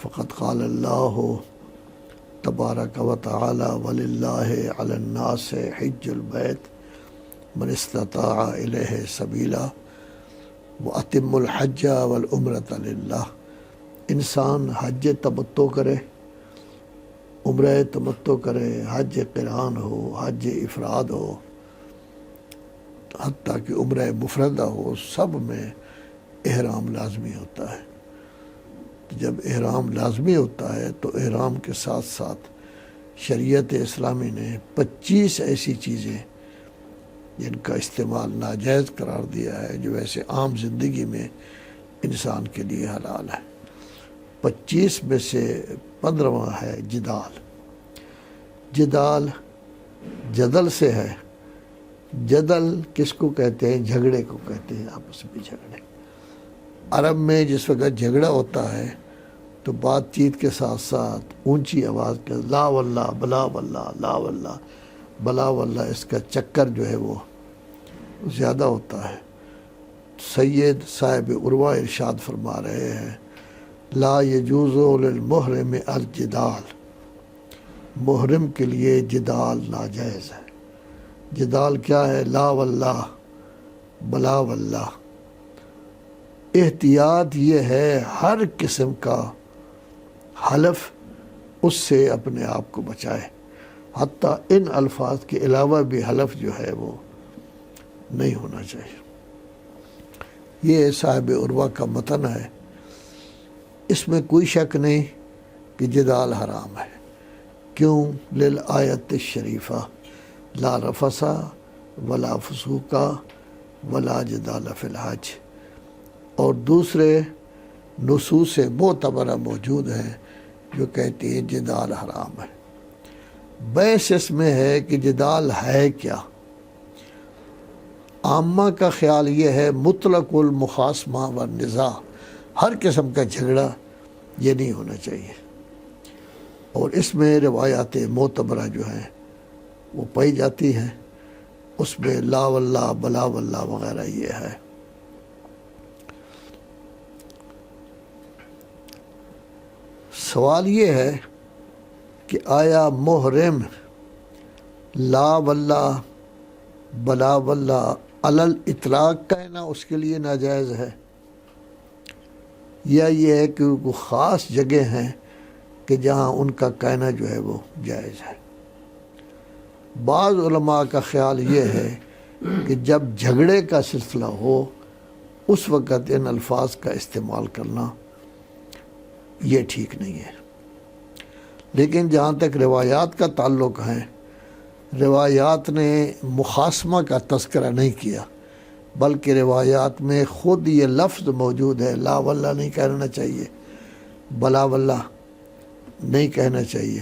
فقد قال اللہ تبارک و تعالی وللہ علی الناس حج البیت من استطاع الیہ سبیلا واتم الحج والعمرۃ للہ۔ انسان حج تمتع کرے، عمرہ تمتع کرے، حج قران ہو، حج افراد ہو، حتیٰ کہ عمرہ مفردہ ہو، سب میں احرام لازمی ہوتا ہے۔ جب احرام لازمی ہوتا ہے تو احرام کے ساتھ ساتھ شریعت اسلامی نے 25 ایسی چیزیں جن کا استعمال ناجائز قرار دیا ہے جو ویسے عام زندگی میں انسان کے لیے حلال ہے۔ 25 میں سے 15واں ہے جدال۔ جدال جدل سے ہے۔ جدل کس کو کہتے ہیں؟ جھگڑے کو کہتے ہیں، آپس میں جھگڑے۔ عرب میں جس وقت جھگڑا ہوتا ہے تو بات چیت کے ساتھ ساتھ اونچی آواز کے لا واللہ بلا واللہ لا واللہ بلا واللہ، اس کا چکر جو ہے وہ زیادہ ہوتا ہے۔ سید صاحب عروہ ارشاد فرما رہے ہیں لا یجوز للمحرم الجدال، محرم کے لیے جدال ناجائز ہے۔ جدال کیا ہے؟ لا واللہ بلا واللہ۔ احتیاط یہ ہے ہر قسم کا حلف اس سے اپنے آپ کو بچائے، حتیٰ ان الفاظ کے علاوہ بھی حلف جو ہے وہ نہیں ہونا چاہیے۔ یہ صاحب عروہ کا متن ہے، اس میں کوئی شک نہیں کہ جدال حرام ہے۔ کیوں؟ للآیت الشریفہ لا رفث ولا فسوق ولا جدال فی الحج، اور دوسرے نصوص معتبرہ موجود ہیں جو کہتی ہیں جدال حرام ہے۔ بحث اس میں ہے کہ جدال ہے کیا؟ عامہ کا خیال یہ ہے مطلق المخاصمہ والنزاع، ہر قسم کا جھگڑا یہ نہیں ہونا چاہیے، اور اس میں روایات معتبرہ جو ہیں وہ پائی جاتی ہیں، اس میں لا واللہ بلا واللہ وغیرہ یہ ہے۔ سوال یہ ہے کہ آیا محرم لا واللہ بلا واللہ علی الاطلاق کہنا اس کے لیے ناجائز ہے، یا یہ ہے کہ وہ خاص جگہ ہیں کہ جہاں ان کا کہنا جو ہے وہ جائز ہے؟ بعض علماء کا خیال یہ ہے کہ جب جھگڑے کا سلسلہ ہو اس وقت ان الفاظ کا استعمال کرنا یہ ٹھیک نہیں ہے، لیکن جہاں تک روایات کا تعلق ہے، روایات نے مخاصمہ کا تذکرہ نہیں کیا، بلکہ روایات میں خود یہ لفظ موجود ہے لا واللہ نہیں کہنا چاہیے، بلا واللہ نہیں کہنا چاہیے۔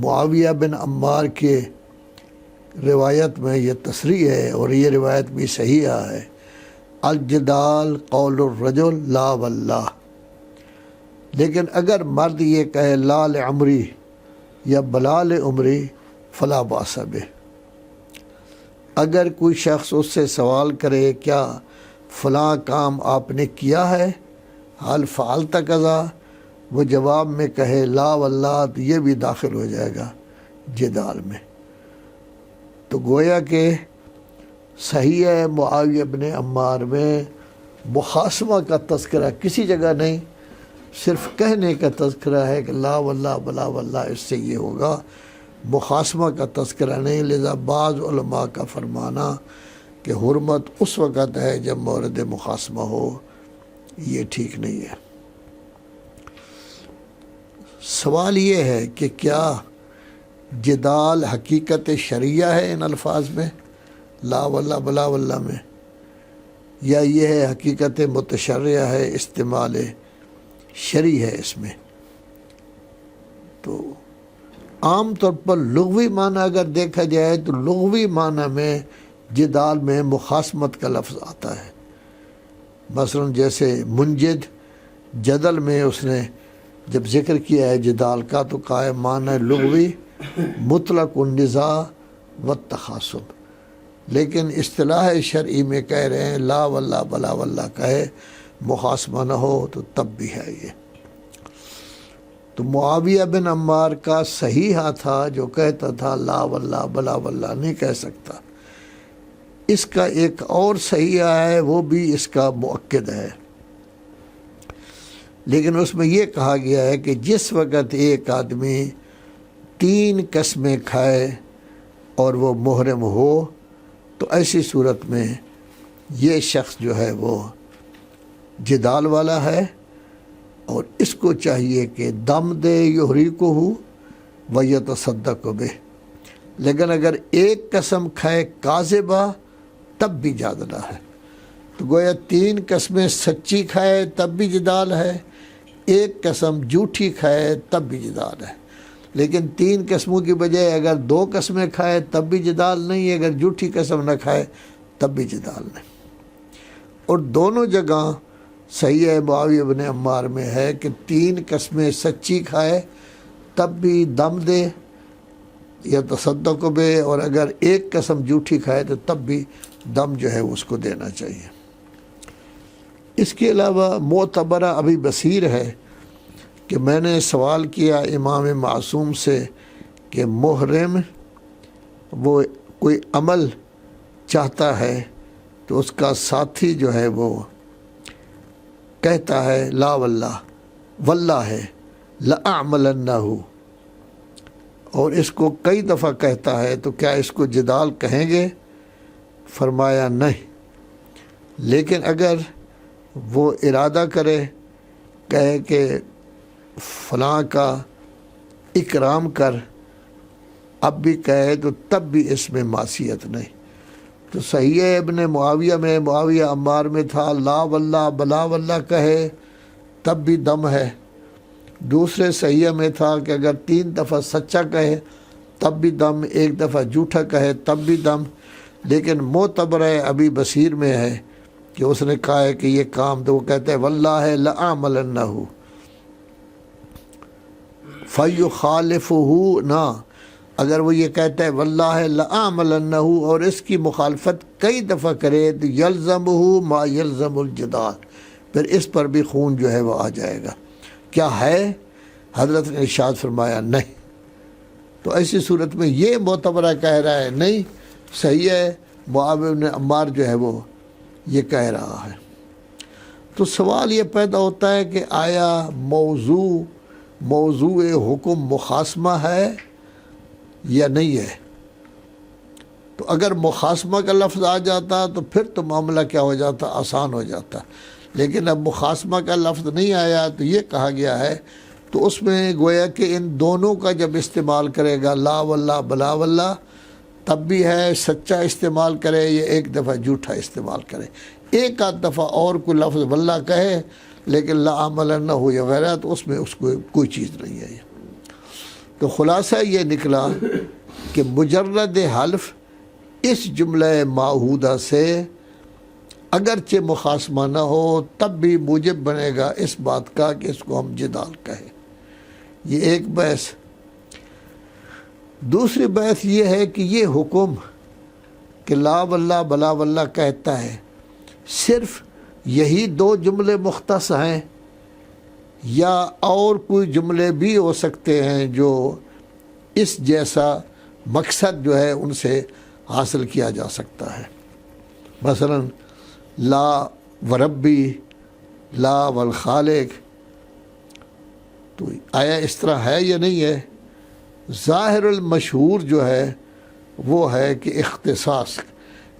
معاویہ بن عمار کے روایت میں یہ تصریح ہے، اور یہ روایت بھی صحیح ہے، الجدال قول الرجل لا واللہ۔ لیکن اگر مرد یہ کہے لا لعمری یا بلا لعمری فلا باس بہ، اگر کوئی شخص اس سے سوال کرے کیا فلاں کام آپ نے کیا ہے، حال فعلت کذا، وہ جواب میں کہے لا واللہ، تو یہ بھی داخل ہو جائے گا جدال میں۔ تو گویا کہ صحیح ہے معاویہ بن عمار میں مخاصمہ کا تذکرہ کسی جگہ نہیں، صرف کہنے کا تذکرہ ہے کہ لا واللہ بلا واللہ اس سے یہ ہوگا، مخاصمہ کا تذکرہ نہیں۔ لذا بعض علماء کا فرمانا کہ حرمت اس وقت ہے جب مورد مخاصمہ ہو، یہ ٹھیک نہیں ہے۔ سوال یہ ہے کہ کیا جدال حقیقت شرعیہ ہے ان الفاظ میں لا واللہ بلا واللہ میں، یا یہ ہے حقیقت متشرعہ ہے، استعمال شرعی ہے اس میں؟ تو عام طور پر لغوی معنی اگر دیکھا جائے تو لغوی معنی میں جدال میں مخاصمت کا لفظ آتا ہے۔ مثلا جیسے منجد جدل میں اس نے جب ذکر کیا ہے جدال کا تو کہا ہے معنی لغوی مطلق النزاع والتخاصم، لیکن اصطلاح شرعی میں کہہ رہے ہیں لا واللہ بلا واللہ کہے مخاصمہ نہ ہو تو تب بھی ہے یہ۔ تو معاویہ بن عمار کا صحیحہ تھا جو کہتا تھا لا واللہ بلا واللہ نہیں کہہ سکتا۔ اس کا ایک اور صحیحہ ہے، وہ بھی اس کا مؤکد ہے، لیکن اس میں یہ کہا گیا ہے کہ جس وقت ایک آدمی 3 قسمیں کھائے اور وہ محرم ہو تو ایسی صورت میں یہ شخص جو ہے وہ جدال والا ہے، اور اس کو چاہیے کہ دم دے یحریقہ ویتصدق بہ۔ لیکن اگر ایک قسم کھائے کاذبہ تب بھی جادلہ ہے۔ تو گویا 3 قسمیں سچی کھائے تب بھی جدال ہے، ایک قسم جھوٹی کھائے تب بھی جدال ہے۔ لیکن 3 قسموں کی بجائے اگر 2 قسمیں کھائے تب بھی جدال نہیں، اگر جھوٹی قسم نہ کھائے تب بھی جدال نہیں۔ اور دونوں جگہ صحیح معاویہ بن عمار میں ہے کہ 3 قسمیں سچی کھائے تب بھی دم دے یا تصدق بے، اور اگر ایک قسم جھوٹی کھائے تو تب بھی دم جو ہے اس کو دینا چاہیے۔ اس کے علاوہ معتبرہ ابی بصیر ہے کہ میں نے سوال کیا امام معصوم سے کہ محرم وہ کوئی عمل چاہتا ہے تو اس کا ساتھی جو ہے وہ کہتا ہے لا واللہ واللہ ہے لأعملنہ، اور اس کو کئی دفعہ کہتا ہے، تو کیا اس کو جدال کہیں گے؟ فرمایا نہیں، لیکن اگر وہ ارادہ کرے، کہے کہ فلاں کا اکرام کر، اب بھی کہے تو تب بھی اس میں معصیت نہیں۔ تو صحیح ابن معاویہ میں معاویہ عمار میں تھا لا واللہ بلا واللہ کہے تب بھی دم ہے، دوسرے صحیح میں تھا کہ اگر 3 دفعہ سچا کہے تب بھی دم، 1 دفعہ جھوٹا کہے تب بھی دم۔ لیکن معتبرہ ابی بصیر میں ہے کہ اس نے کہا ہے کہ یہ کام، تو وہ کہتا ہے واللہ لأعملنہ فیخالفہ، نہ، اگر وہ یہ کہتا ہے واللہ لأعملنہ اور اس کی مخالفت کئی دفعہ کرے تو یلزمہ ما یلزم الجدال، پھر اس پر بھی خون جو ہے وہ آ جائے گا۔ کیا ہے؟ حضرت نے ارشاد فرمایا نہیں۔ تو ایسی صورت میں یہ معتبرہ کہہ رہا ہے نہیں، صحیح ہے معاویہ بن عمار جو ہے وہ یہ کہہ رہا ہے۔ تو سوال یہ پیدا ہوتا ہے کہ آیا موضوع حکم مخاصمہ ہے یا نہیں ہے؟ تو اگر مخاصمہ کا لفظ آ جاتا تو پھر تو معاملہ کیا ہو جاتا، آسان ہو جاتا، لیکن اب مخاصمہ کا لفظ نہیں آیا تو یہ کہا گیا ہے، تو اس میں گویا کہ ان دونوں کا جب استعمال کرے گا لا واللہ بلا واللہ تب بھی ہے، سچا استعمال کرے یا 1 دفعہ جھوٹا استعمال کرے، 1 آدھ دفعہ اور کوئی لفظ واللہ کہے لیکن لأعملنہ ہو یا غیرہ، تو اس میں اس کو کوئی چیز نہیں ہے۔ تو خلاصہ یہ نکلا کہ مجرد حلف اس جملہ معہودہ سے اگرچہ مخاصمہ نہ ہو تب بھی موجب بنے گا اس بات کا کہ اس کو ہم جدال کہیں۔ یہ ایک بحث۔ دوسری بحث یہ ہے کہ یہ حکم کہ لا واللہ بلا واللہ کہتا ہے صرف یہی 2 جملے مختص ہیں یا اور کوئی جملے بھی ہو سکتے ہیں جو اس جیسا مقصد جو ہے ان سے حاصل کیا جا سکتا ہے؟ مثلا لا وربی، لا والخالق، تو آیا اس طرح ہے یا نہیں ہے؟ ظاہر المشہور جو ہے وہ ہے کہ اختصاص،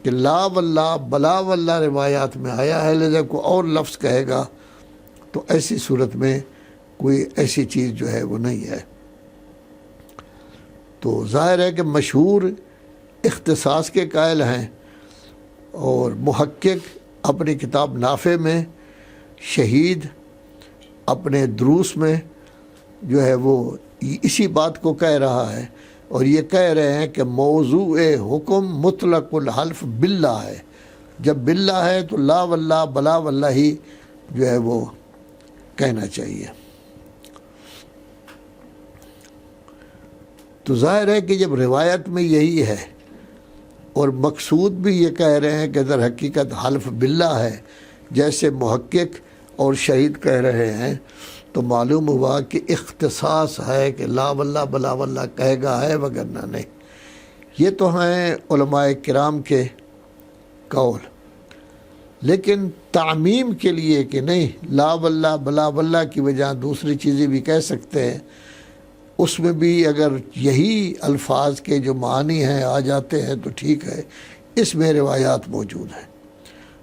کہ لا واللہ بلا واللہ روایات میں آیا ہے، لہذا کوئی اور لفظ کہے گا تو ایسی صورت میں کوئی ایسی چیز جو ہے وہ نہیں ہے۔ تو ظاہر ہے کہ مشہور اختصاص کے قائل ہیں، اور محقق اپنی کتاب نافع میں، شہید اپنے دروس میں جو ہے وہ اسی بات کو کہہ رہا ہے، اور یہ کہہ رہے ہیں کہ موضوع حکم مطلق الحلف باللہ ہے، جب باللہ ہے تو لا واللہ بلا واللہ ہی جو ہے وہ کہنا چاہیے۔ تو ظاہر ہے کہ جب روایت میں یہی ہے اور مقصود بھی یہ کہہ رہے ہیں کہ در حقیقت حلف باللہ ہے، جیسے محقق اور شہید کہہ رہے ہیں، تو معلوم ہوا کہ اختصاص ہے کہ لا واللہ بلا واللہ کہے گا ہے وگرنہ نہیں۔ یہ تو ہیں علماء کرام کے قول، لیکن تعمیم کے لیے کہ نہیں لا واللہ بلا واللہ کی وجہ دوسری چیزیں بھی کہہ سکتے ہیں، اس میں بھی اگر یہی الفاظ کے جو معنی ہیں آ جاتے ہیں تو ٹھیک ہے، اس میں روایات موجود ہیں۔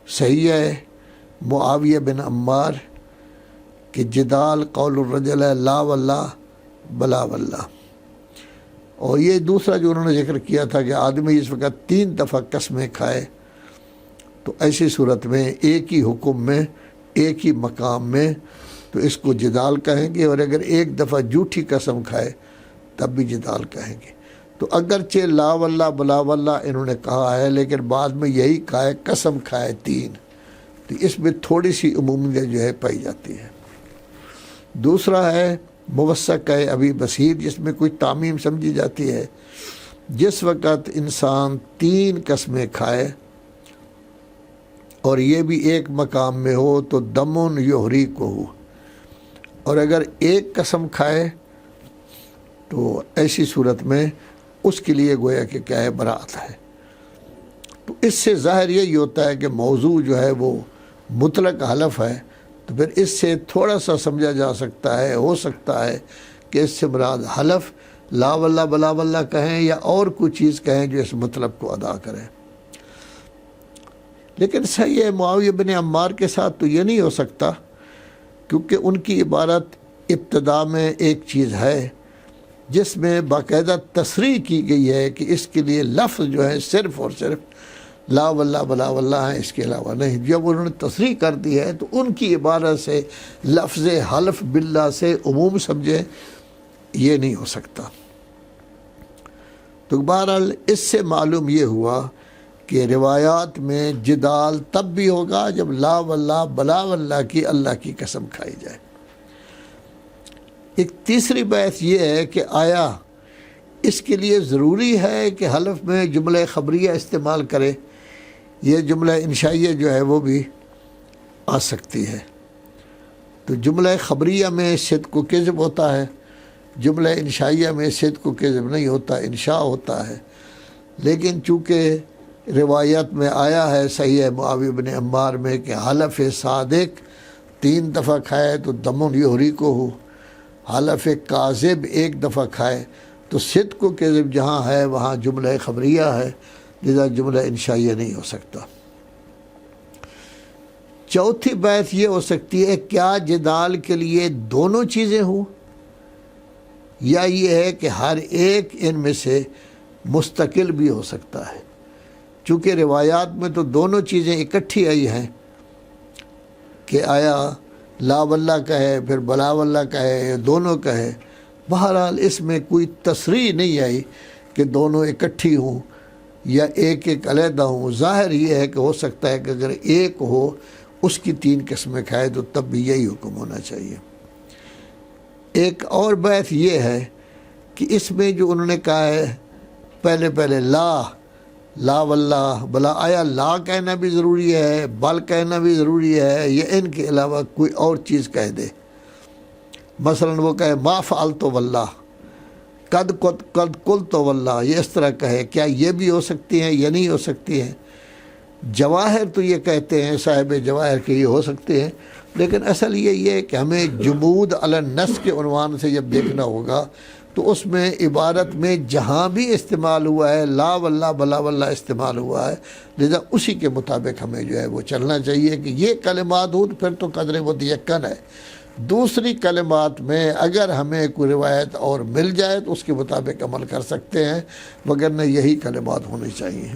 صحیح ہے معاویہ بن عمار کہ جدال قول الرجل ہے لا واللہ بلا واللہ، اور یہ دوسرا جو انہوں نے ذکر کیا تھا کہ آدمی اس وقت 3 دفعہ قسمیں کھائے تو ایسی صورت میں ایک ہی حکم میں ایک ہی مقام میں تو اس کو جدال کہیں گے، اور اگر ایک دفعہ جھوٹی قسم کھائے تب بھی جدال کہیں گے۔ تو اگرچہ لا واللہ بلا واللہ انہوں نے کہا ہے، لیکن بعد میں یہی کہا ہے قسم کھائے 3، تو اس میں تھوڑی سی عمومیت جو ہے پائی جاتی ہے۔ دوسرا ہے موثق ہے ابھی بصیر، جس میں کوئی تعمیم سمجھی جاتی ہے۔ جس وقت انسان 3 قسمیں کھائے اور یہ بھی ایک مقام میں ہو تو دمن یحری کو ہو، اور اگر ایک قسم کھائے تو ایسی صورت میں اس کے لیے گویا کہ کیا ہے برات ہے۔ تو اس سے ظاہر یہی ہوتا ہے کہ موضوع جو ہے وہ مطلق حلف ہے، تو پھر اس سے تھوڑا سا سمجھا جا سکتا ہے، ہو سکتا ہے کہ اس سے مراد حلف لا واللہ بلا واللہ کہیں یا اور کوئی چیز کہیں جو اس مطلب کو ادا کرے۔ لیکن صحیح ہے معاویہ بن عمار کے ساتھ تو یہ نہیں ہو سکتا، کیونکہ ان کی عبارت ابتدا میں ایک چیز ہے جس میں باقاعدہ تصریح کی گئی ہے کہ اس کے لیے لفظ جو ہے صرف اور صرف لا واللہ بلا واللہ ہے، اس کے علاوہ نہیں۔ جب انہوں نے تصریح کر دی ہے تو ان کی عبارت سے لفظ حلف باللہ سے عموم سمجھے، یہ نہیں ہو سکتا۔ تو بہرحال اس سے معلوم یہ ہوا کہ روایات میں جدال تب بھی ہوگا جب لا واللہ بلا واللہ کی اللہ کی قسم کھائی جائے۔ ایک تیسری بحث یہ ہے کہ آیا اس کے لیے ضروری ہے کہ حلف میں جملہ خبریہ استعمال کرے، یہ جملہ انشائیہ جو ہے وہ بھی آ سکتی ہے۔ تو جملہ خبریہ میں صدق و کذب ہوتا ہے، جملہ انشائیہ میں صدق و کذب نہیں ہوتا، انشاء ہوتا ہے۔ لیکن چونکہ روایت میں آیا ہے صحیح ہے معاویہ بن عمار میں کہ حلف صادق 3 دفعہ کھائے تو دمن یحری کو ہو، حلف کاذب 1 دفعہ کھائے تو صدق و کذب جہاں ہے وہاں جملہ خبریہ ہے، لذا جملہ انشائیہ نہیں ہو سکتا۔ چوتھی بحث یہ ہو سکتی ہے کیا جدال کے لیے دونوں چیزیں ہوں، یا یہ ہے کہ ہر ایک ان میں سے مستقل بھی ہو سکتا ہے۔ چونکہ روایات میں تو دونوں چیزیں اکٹھی آئی ہیں کہ آیا لا واللہ کہے پھر بلا واللہ کہے، دونوں کہے، بہرحال اس میں کوئی تصریح نہیں آئی کہ دونوں اکٹھی ہوں یا ایک ایک علیحدہ ہوں۔ ظاہر یہ ہے کہ ہو سکتا ہے کہ اگر ایک ہو اس کی 3 قسمیں کھائے تو تب بھی یہی حکم ہونا چاہیے۔ ایک اور بحث یہ ہے کہ اس میں جو انہوں نے کہا ہے پہلے لا واللہ بلا، آیا لا کہنا بھی ضروری ہے، بل کہنا بھی ضروری ہے، یا ان کے علاوہ کوئی اور چیز کہہ دے؟ مثلا وہ کہے ما فعلت واللہ، قد قلت واللہ، یہ اس طرح کہے، کیا یہ بھی ہو سکتی ہیں یا نہیں ہو سکتی ہیں؟ جواہر تو یہ کہتے ہیں صاحب جواہر کہ یہ ہو سکتے ہیں، لیکن اصل یہ ہے کہ ہمیں جمود علی النص کے عنوان سے جب دیکھنا ہوگا تو اس میں عبارت میں جہاں بھی استعمال ہوا ہے لا واللہ بلا واللہ استعمال ہوا ہے، لذا اسی کے مطابق ہمیں جو ہے وہ چلنا چاہیے کہ یہ کلمات ہوں پھر تو قدر متیقن ہے۔ دوسری کلمات میں اگر ہمیں کوئی روایت اور مل جائے تو اس کے مطابق عمل کر سکتے ہیں، وگرنہ یہی کلمات ہونی چاہیے۔